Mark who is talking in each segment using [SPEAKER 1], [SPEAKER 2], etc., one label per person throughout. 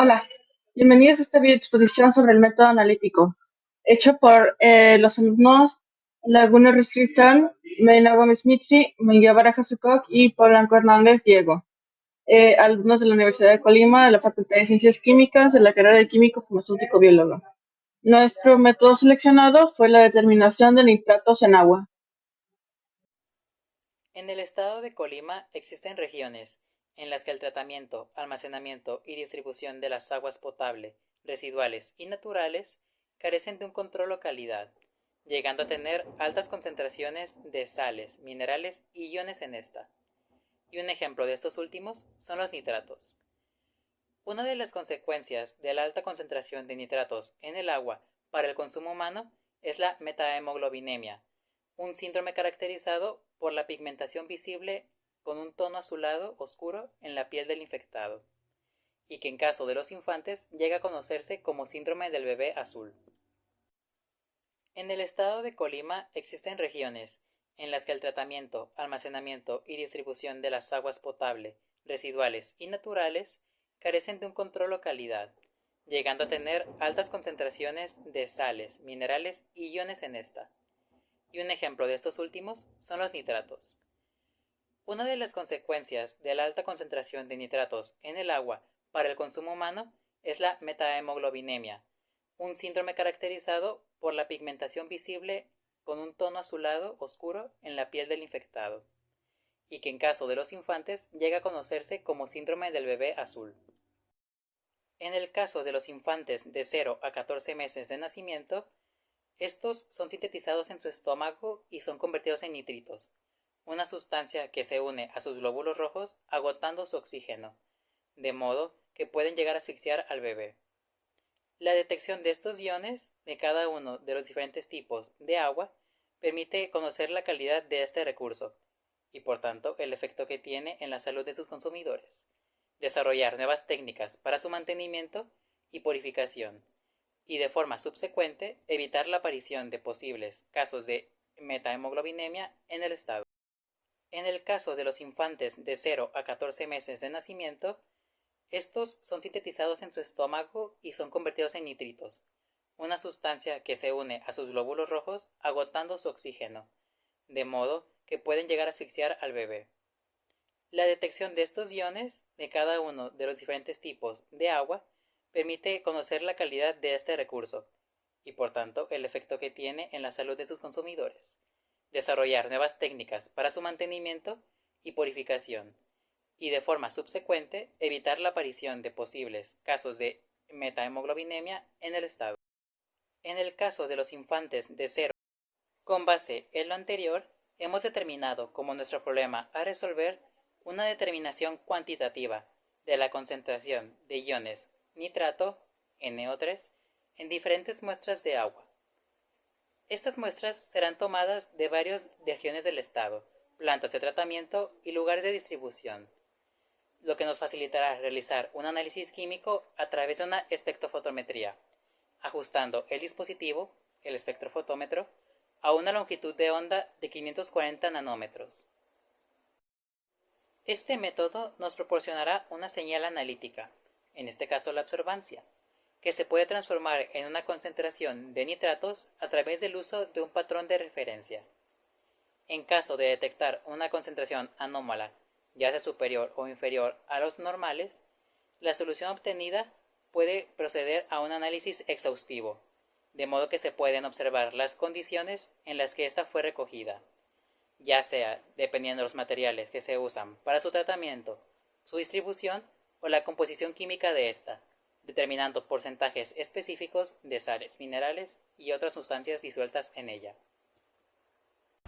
[SPEAKER 1] Hola, bienvenidos a esta videoexposición sobre el método analítico, hecho por los alumnos Laguna Restriction, Melina Gómez Mitzi, Miguel Baraja Sucoc y Polanco Hernández Diego, alumnos de la Universidad de Colima, de la Facultad de Ciencias Químicas, de la carrera de Químico Farmacéutico Biólogo. Nuestro método seleccionado fue la determinación de nitratos en agua.
[SPEAKER 2] En el estado de Colima existen regiones en las que el tratamiento, almacenamiento y distribución de las aguas potable, residuales y naturales carecen de un control o calidad, llegando a tener altas concentraciones de sales, minerales y iones en esta. Y un ejemplo de estos últimos son los nitratos. Una de las consecuencias de la alta concentración de nitratos en el agua para el consumo humano es la metahemoglobinemia, un síndrome caracterizado por la pigmentación visible con un tono azulado oscuro en la piel del infectado, y que en caso de los infantes llega a conocerse como síndrome del bebé azul. En el estado de Colima existen regiones en las que el tratamiento, almacenamiento y distribución de las aguas potable, residuales y naturales carecen de un control o calidad, llegando a tener altas concentraciones de sales, minerales y iones en esta. Y un ejemplo de estos últimos son los nitratos. Una de las consecuencias de la alta concentración de nitratos en el agua para el consumo humano es la metahemoglobinemia, un síndrome caracterizado por la pigmentación visible con un tono azulado oscuro en la piel del infectado, y que en caso de los infantes llega a conocerse como síndrome del bebé azul. En el caso de los infantes de 0 a 14 meses de nacimiento, estos son sintetizados en su estómago y son convertidos en nitritos, una sustancia que se une a sus glóbulos rojos agotando su oxígeno, de modo que pueden llegar a asfixiar al bebé. La detección de estos iones de cada uno de los diferentes tipos de agua permite conocer la calidad de este recurso y por tanto el efecto que tiene en la salud de sus consumidores, desarrollar nuevas técnicas para su mantenimiento y purificación, y de forma subsecuente evitar la aparición de posibles casos de metahemoglobinemia en el estado. En el caso de los infantes de 0 a 14 meses de nacimiento, estos son sintetizados en su estómago y son convertidos en nitritos, una sustancia que se une a sus glóbulos rojos agotando su oxígeno, de modo que pueden llegar a asfixiar al bebé. La detección de estos iones de cada uno de los diferentes tipos de agua permite conocer la calidad de este recurso y por tanto el efecto que tiene en la salud de sus consumidores, desarrollar nuevas técnicas para su mantenimiento y purificación, y de forma subsecuente evitar la aparición de posibles casos de metahemoglobinemia en el estado. En el caso de los infantes de 0, con base en lo anterior, hemos determinado como nuestro problema a resolver una determinación cuantitativa de la concentración de iones nitrato, NO3, en diferentes muestras de agua. Estas muestras serán tomadas de varias regiones del estado, plantas de tratamiento y lugares de distribución, lo que nos facilitará realizar un análisis químico a través de una espectrofotometría, ajustando el dispositivo, el espectrofotómetro, a una longitud de onda de 540 nanómetros. Este método nos proporcionará una señal analítica, en este caso la absorbancia, que se puede transformar en una concentración de nitratos a través del uso de un patrón de referencia. En caso de detectar una concentración anómala, ya sea superior o inferior a los normales, la solución obtenida puede proceder a un análisis exhaustivo, de modo que se pueden observar las condiciones en las que ésta fue recogida, ya sea dependiendo de los materiales que se usan para su tratamiento, su distribución o la composición química de ésta, determinando porcentajes específicos de sales, minerales y otras sustancias disueltas en ella.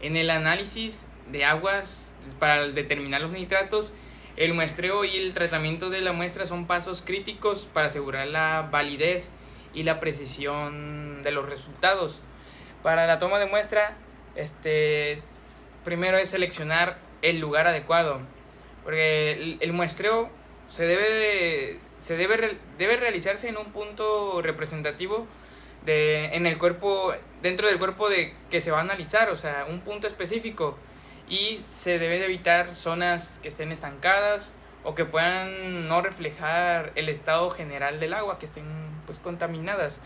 [SPEAKER 3] En el análisis de aguas para determinar los nitratos, el muestreo y el tratamiento de la muestra son pasos críticos para asegurar la validez y la precisión de los resultados. Para la toma de muestra, primero es seleccionar el lugar adecuado, porque el muestreo debe realizarse en un punto representativo en el cuerpo, dentro del cuerpo que se va a analizar, o un punto específico, y se debe de evitar zonas que estén estancadas o que puedan no reflejar el estado general del agua, que estén pues contaminadas.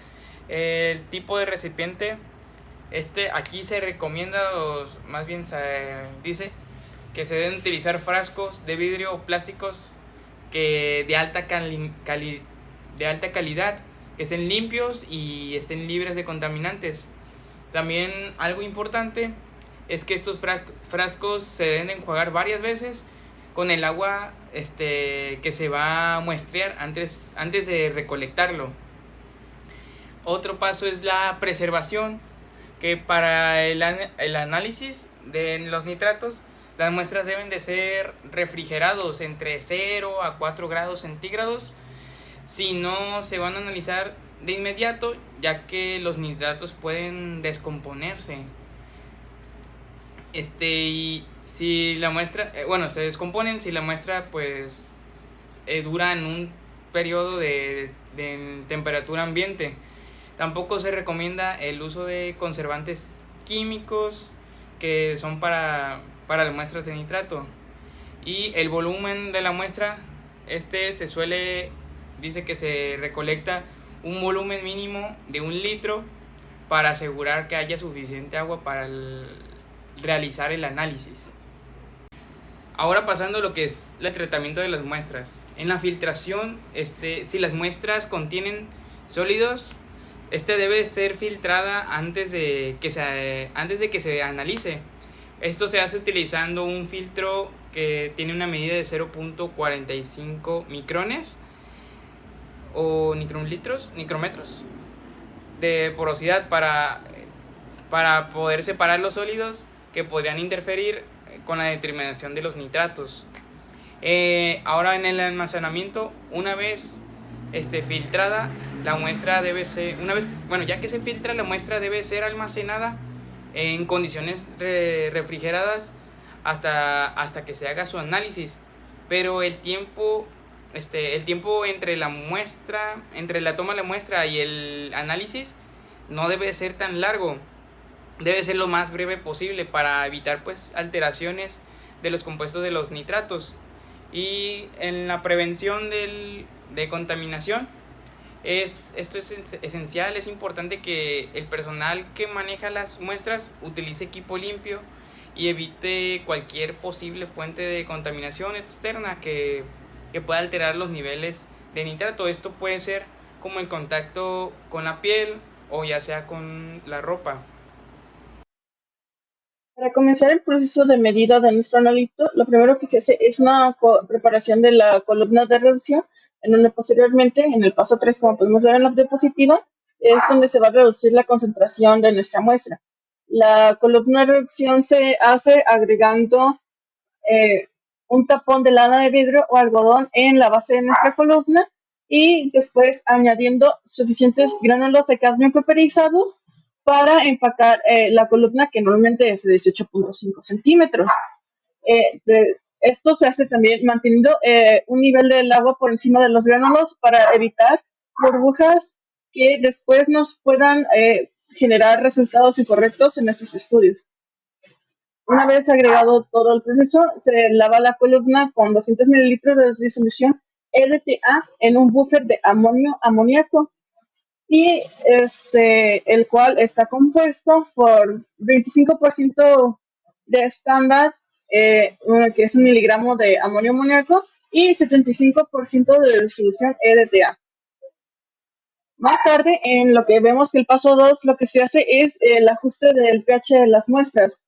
[SPEAKER 3] El tipo de recipiente, aquí se recomienda, o más bien se dice que se deben utilizar frascos de vidrio o plásticos que de alta calidad, que estén limpios y estén libres de contaminantes. También algo importante es que estos frascos se deben enjuagar varias veces con el agua que se va a muestrear antes de recolectarlo. Otro paso es la preservación, que para el análisis de los nitratos, las muestras deben de ser refrigerados entre 0 a 4 grados centígrados. Si no, se van a analizar de inmediato, ya que los nitratos pueden descomponerse. Y si la muestra, se descomponen si la muestra pues dura en un periodo de temperatura ambiente. Tampoco se recomienda el uso de conservantes químicos que son para las muestras de nitrato. Y el volumen de la muestra, dice que se recolecta un volumen mínimo de 1 litro para asegurar que haya suficiente agua para realizar el análisis. Ahora pasando a lo que es el tratamiento de las muestras. En la filtración, si las muestras contienen sólidos, debe ser filtrada antes de que se analice. Esto se hace utilizando un filtro que tiene una medida de 0.45 micrones o micrómetros de porosidad para poder separar los sólidos que podrían interferir con la determinación de los nitratos. Ahora en el almacenamiento, una vez filtrada, la muestra debe ser, ya que se filtra, la muestra debe ser almacenada en condiciones refrigeradas hasta que se haga su análisis. Pero el tiempo entre la toma de la muestra y el análisis no debe ser tan largo. Debe ser lo más breve posible para evitar pues alteraciones de los compuestos de los nitratos. Y en la prevención de contaminación, esto es esencial. Es importante que el personal que maneja las muestras utilice equipo limpio y evite cualquier posible fuente de contaminación externa que pueda alterar los niveles de nitrato. Esto puede ser como el contacto con la piel o ya sea con la ropa.
[SPEAKER 1] Para comenzar el proceso de medida de nuestro analito, lo primero que se hace es una preparación de la columna de reducción, en donde posteriormente, en el paso 3, como podemos ver en la diapositiva, es donde se va a reducir la concentración de nuestra muestra. La columna de reducción se hace agregando un tapón de lana de vidrio o algodón en la base de nuestra columna y después añadiendo suficientes gránulos de cadmio cooperizados para empacar la columna, que normalmente es de 18.5 centímetros. Esto se hace también manteniendo un nivel del agua por encima de los gránulos para evitar burbujas que después nos puedan generar resultados incorrectos en nuestros estudios. Una vez agregado todo el proceso, se lava la columna con 200 mililitros de disolución LTA en un buffer de amoníaco, y el cual está compuesto por 25% de estándar, que es 1 miligramo de amonio amoníaco, y 75% de disolución EDTA. Más tarde, en lo que vemos que el paso 2, lo que se hace es el ajuste del pH de las muestras.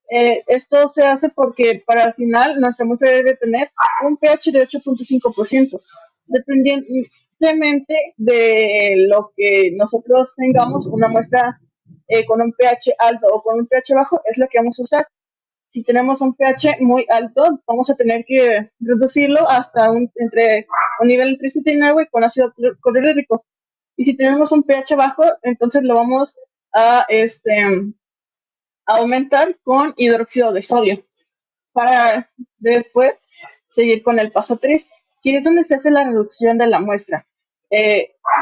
[SPEAKER 1] Esto se hace porque para el final nuestra muestra debe tener un pH de 8.5%. Dependientemente de lo que nosotros tengamos, una muestra con un pH alto o con un pH bajo es la que vamos a usar. Si tenemos un pH muy alto, vamos a tener que reducirlo hasta entre un nivel entre 79 con ácido clorhídrico. Y si tenemos un pH bajo, entonces lo vamos a aumentar con hidróxido de sodio, para después seguir con el paso 3, que es donde se hace la reducción de la muestra.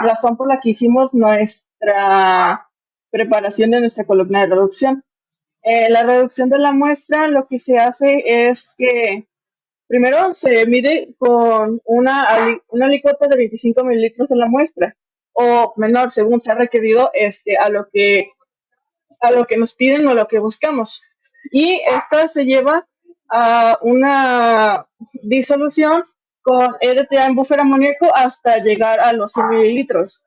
[SPEAKER 1] Razón por la que hicimos nuestra preparación de nuestra columna de reducción. La reducción de la muestra, lo que se hace es que Primero se mide con una alícuota de 25 mililitros en la muestra, o menor, según sea requerido, a lo que nos piden o a lo que buscamos. Y esta se lleva a una disolución con EDTA en buffer amoníaco hasta llegar a los 100 mililitros.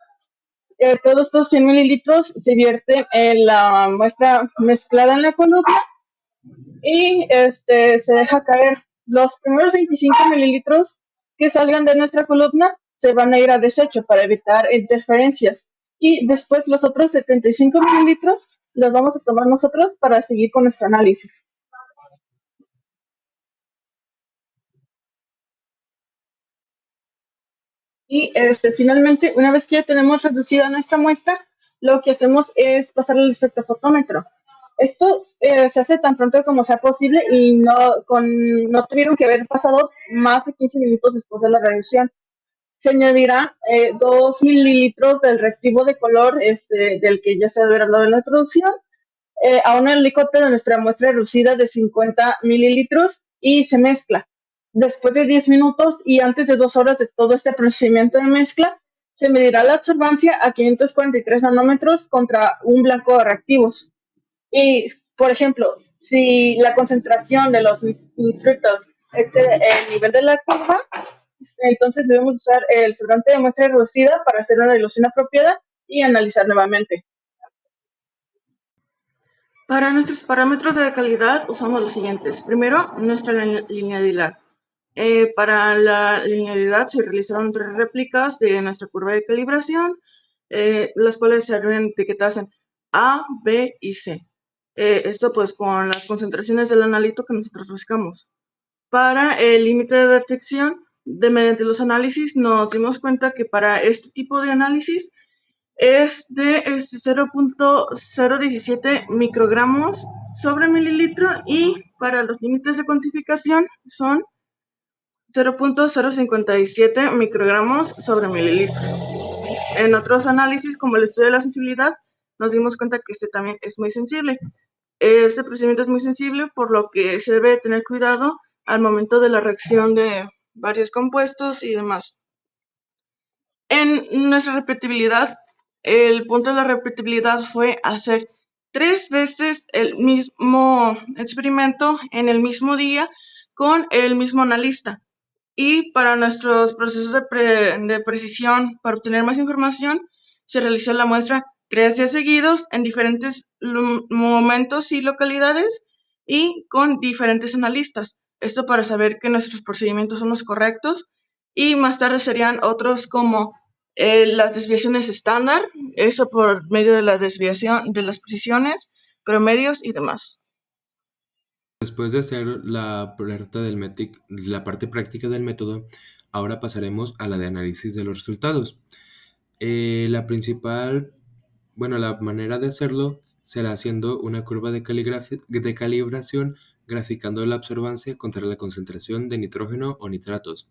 [SPEAKER 1] Todos estos 100 mililitros se vierten en la muestra mezclada en la columna y se deja caer. Los primeros 25 mililitros que salgan de nuestra columna se van a ir a desecho para evitar interferencias. Y después los otros 75 mililitros los vamos a tomar nosotros para seguir con nuestro análisis. Y finalmente, una vez que ya tenemos reducida nuestra muestra, lo que hacemos es pasarle al espectrofotómetro. Esto se hace tan pronto como sea posible y no tuvieron que haber pasado más de 15 minutos después de la reducción. Se añadirán 2 mililitros del reactivo de color del que ya se había hablado en la introducción a un alicote de nuestra muestra reducida de 50 mililitros y se mezcla. Después de 10 minutos y antes de 2 horas de todo este procedimiento de mezcla, se medirá la absorbancia a 543 nanómetros contra un blanco de reactivos. Y, por ejemplo, si la concentración de los nitritos excede el nivel de la curva, entonces debemos usar el sobrante de muestra reducida para hacer una dilución apropiada y analizar nuevamente. Para nuestros parámetros de calidad usamos los siguientes. Primero, nuestra linealidad. Para la linealidad se realizaron 3 réplicas de nuestra curva de calibración, las cuales se habían etiquetadas en A, B y C. Esto pues con las concentraciones del analito que nosotros buscamos. Para el límite de detección, mediante los análisis nos dimos cuenta que para este tipo de análisis es de 0.017 microgramos sobre mililitro y para los límites de cuantificación son 0.057 microgramos sobre mililitros. En otros análisis, como el estudio de la sensibilidad, nos dimos cuenta que este también es muy sensible. Este procedimiento es muy sensible, por lo que se debe tener cuidado al momento de la reacción de varios compuestos y demás. En nuestra repetibilidad, el punto de la repetibilidad fue hacer 3 veces el mismo experimento en el mismo día con el mismo analista. Y para nuestros procesos de precisión, para obtener más información, se realizó la muestra 3 días seguidos en diferentes momentos y localidades y con diferentes analistas. Esto para saber que nuestros procedimientos son los correctos. Y más tarde serían otros como las desviaciones estándar, eso por medio de la desviación de las precisiones, promedios y demás.
[SPEAKER 4] Después de hacer la parte práctica del método, ahora pasaremos a la de análisis de los resultados. La manera de hacerlo será haciendo una curva de calibración graficando la absorbancia contra la concentración de nitrógeno o nitratos.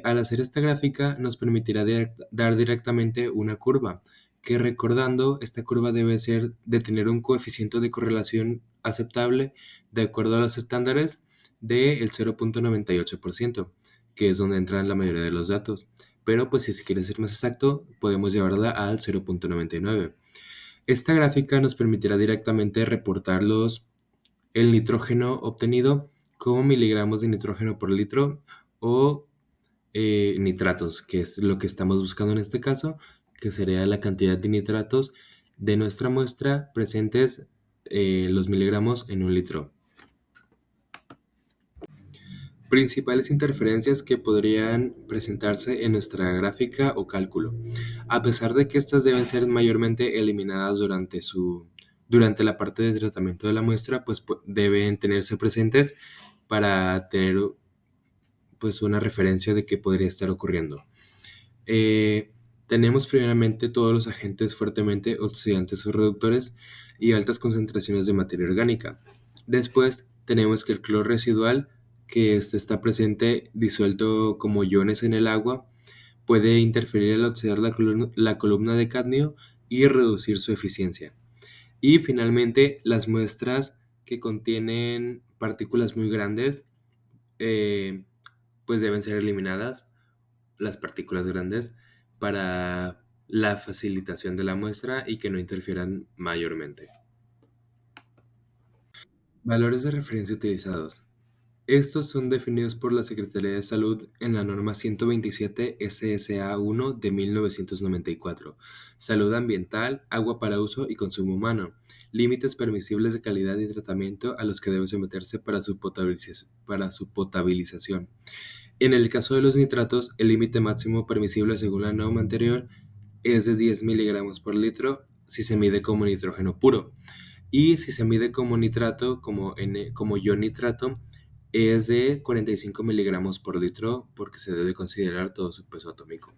[SPEAKER 4] Al hacer esta gráfica nos permitirá dar directamente una curva, que recordando, esta curva debe de tener un coeficiente de correlación aceptable de acuerdo a los estándares del 0.98%, que es donde entran la mayoría de los datos. Pero pues si se quiere ser más exacto, podemos llevarla al 0.99. Esta gráfica nos permitirá directamente reportar el nitrógeno obtenido como miligramos de nitrógeno por litro o nitratos, que es lo que estamos buscando en este caso, que sería la cantidad de nitratos de nuestra muestra presentes los miligramos en un litro. Principales interferencias que podrían presentarse en nuestra gráfica o cálculo. A pesar de que estas deben ser mayormente eliminadas durante la parte de tratamiento de la muestra, pues deben tenerse presentes para tener pues una referencia de qué podría estar ocurriendo. Tenemos primeramente todos los agentes fuertemente oxidantes o reductores y altas concentraciones de materia orgánica. Después tenemos que el cloro residual, que está presente disuelto como iones en el agua, puede interferir al oxidar la columna de cadmio y reducir su eficiencia. Y finalmente las muestras que contienen partículas muy grandes pues deben ser eliminadas las partículas grandes para la facilitación de la muestra y que no interfieran mayormente. Valores de referencia utilizados. Estos son definidos por la Secretaría de Salud en la norma 127 SSA-1 de 1994. Salud ambiental, agua para uso y consumo humano. Límites permisibles de calidad y tratamiento a los que debe someterse para su potabilización. En el caso de los nitratos, el límite máximo permisible según la norma anterior es de 10 miligramos por litro si se mide como nitrógeno puro. Y si se mide como nitrato, como ion nitrato, es de 45 miligramos por litro porque se debe considerar todo su peso atómico.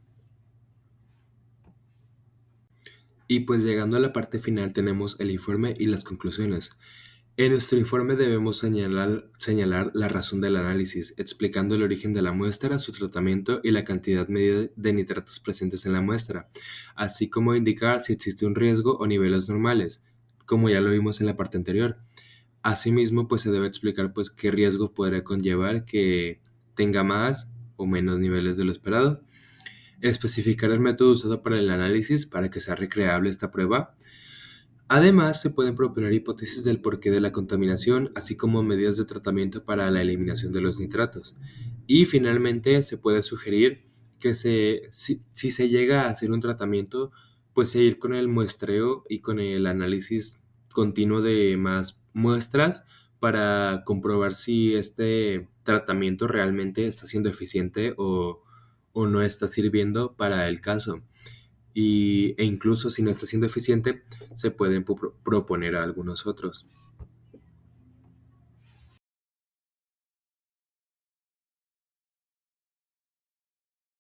[SPEAKER 4] Y pues llegando a la parte final tenemos el informe y las conclusiones. En nuestro informe debemos señalar la razón del análisis, explicando el origen de la muestra, su tratamiento y la cantidad medida de nitratos presentes en la muestra, así como indicar si existe un riesgo o niveles normales, como ya lo vimos en la parte anterior. Asimismo, pues se debe explicar pues qué riesgo podría conllevar que tenga más o menos niveles de lo esperado. Especificar el método usado para el análisis para que sea recreable esta prueba. Además, se pueden proponer hipótesis del porqué de la contaminación, así como medidas de tratamiento para la eliminación de los nitratos. Y finalmente, se puede sugerir que si se llega a hacer un tratamiento, pues seguir con el muestreo y con el análisis continuo de más muestras para comprobar si este tratamiento realmente está siendo eficiente o no está sirviendo para el caso. E incluso si no está siendo eficiente, se pueden proponer a algunos otros.